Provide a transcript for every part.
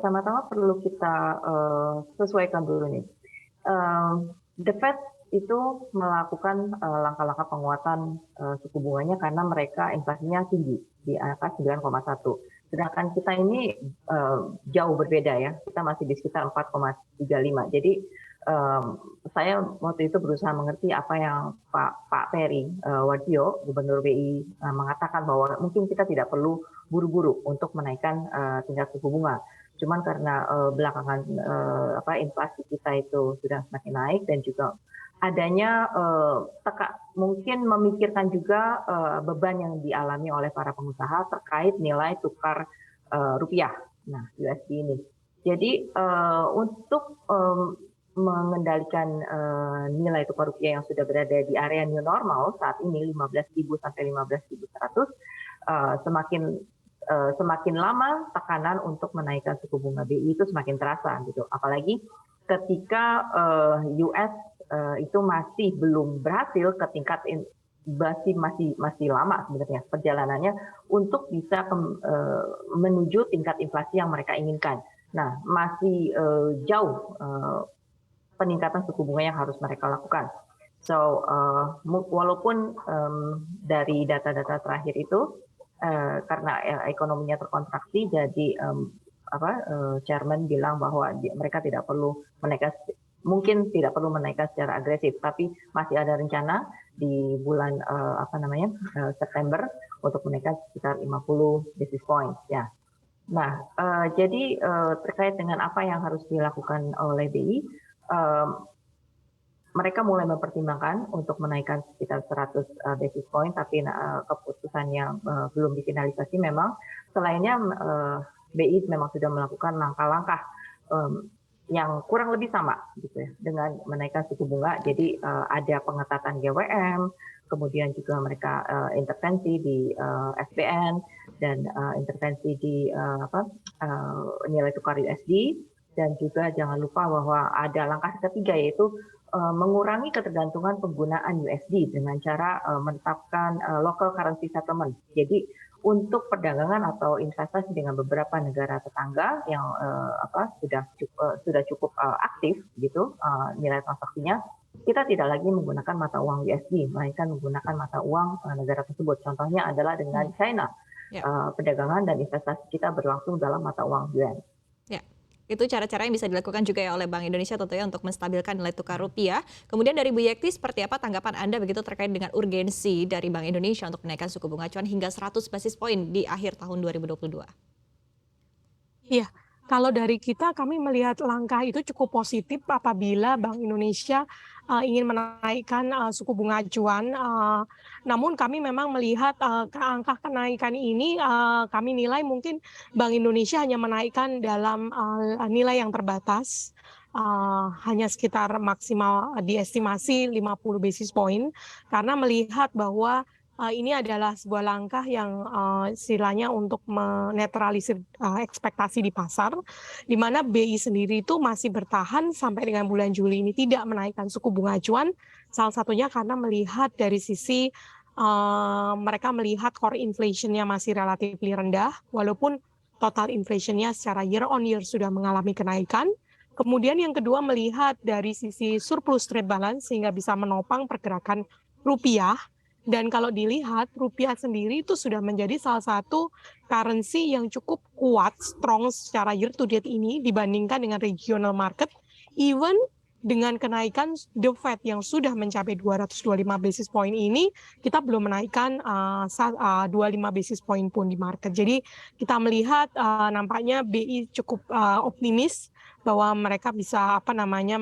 pertama-tama perlu kita sesuaikan dulu nih. The Fed itu melakukan langkah-langkah penguatan suku bunganya karena mereka inflasinya tinggi di angka 9,1. Sedangkan kita ini jauh berbeda ya, kita masih di sekitar 4,35. Jadi saya waktu itu berusaha mengerti apa yang Pak Peri Warjio, Gubernur BI mengatakan bahwa mungkin kita tidak perlu buru-buru untuk menaikkan tingkat suku bunga. Cuman karena belakangan inflasi kita itu sudah semakin naik dan juga adanya mungkin memikirkan juga beban yang dialami oleh para pengusaha terkait nilai tukar rupiah, nah USD ini. Jadi untuk mengendalikan nilai tukar rupiah yang sudah berada di area new normal saat ini 15.000 sampai 15.100, semakin lama tekanan untuk menaikkan suku bunga BI itu semakin terasa gitu. Apalagi ketika US itu masih belum berhasil ke tingkat masih lama sebenarnya perjalanannya untuk bisa menuju tingkat inflasi yang mereka inginkan. Nah, masih jauh peningkatan suku bunga yang harus mereka lakukan. So, walaupun dari data-data terakhir itu karena ekonominya terkontraksi, jadi chairman bilang bahwa mereka tidak perlu mungkin tidak perlu menaikkan secara agresif, tapi masih ada rencana di bulan September untuk menaikkan sekitar 50 basis point ya. Nah, jadi terkait dengan apa yang harus dilakukan oleh BI, mereka mulai mempertimbangkan untuk menaikkan sekitar 100 basis point, tapi keputusannya belum difinalisasi memang. Selainnya BI memang sudah melakukan langkah-langkah yang kurang lebih sama gitu ya dengan menaikkan suku bunga. Jadi ada pengetatan GWM, kemudian juga mereka intervensi di SBN dan intervensi di nilai tukar USD, dan juga jangan lupa bahwa ada langkah ketiga yaitu mengurangi ketergantungan penggunaan USD dengan cara menetapkan local currency settlement. Jadi untuk perdagangan atau investasi dengan beberapa negara tetangga yang sudah cukup aktif gitu nilai transaksinya, kita tidak lagi menggunakan mata uang USD, melainkan menggunakan mata uang negara tersebut. Contohnya adalah dengan China, perdagangan dan investasi kita berlangsung dalam mata uang yuan. Itu cara-cara yang bisa dilakukan juga ya oleh Bank Indonesia tentunya untuk menstabilkan nilai tukar rupiah. Kemudian dari Bu Yekti, seperti apa tanggapan Anda begitu terkait dengan urgensi dari Bank Indonesia untuk menaikkan suku bunga acuan hingga 100 basis point di akhir tahun 2022? Iya, kalau dari kita kami melihat langkah itu cukup positif apabila Bank Indonesia ingin menaikkan suku bunga acuan. Namun kami memang melihat angka kenaikan ini kami nilai mungkin Bank Indonesia hanya menaikkan dalam nilai yang terbatas. Hanya sekitar maksimal diestimasi 50 basis point, karena melihat bahwa ini adalah sebuah langkah yang istilahnya untuk menetralisir ekspektasi di pasar, di mana BI sendiri itu masih bertahan sampai dengan bulan Juli ini tidak menaikkan suku bunga acuan, salah satunya karena melihat dari sisi mereka melihat core inflation-nya masih relatif rendah, walaupun total inflation-nya secara year on year sudah mengalami kenaikan. Kemudian yang kedua melihat dari sisi surplus trade balance sehingga bisa menopang pergerakan rupiah. Dan kalau dilihat, rupiah sendiri itu sudah menjadi salah satu currency yang cukup kuat, strong secara year to date ini dibandingkan dengan regional market. Even dengan kenaikan The Fed yang sudah mencapai 225 basis point ini, kita belum menaikkan 25 basis point pun di market. Jadi kita melihat nampaknya BI cukup optimis bahwa mereka bisa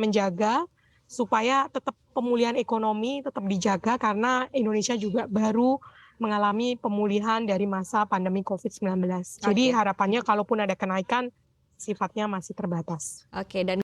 menjaga supaya tetap pemulihan ekonomi tetap dijaga, karena Indonesia juga baru mengalami pemulihan dari masa pandemi COVID-19. Jadi harapannya kalaupun ada kenaikan sifatnya masih terbatas. Dan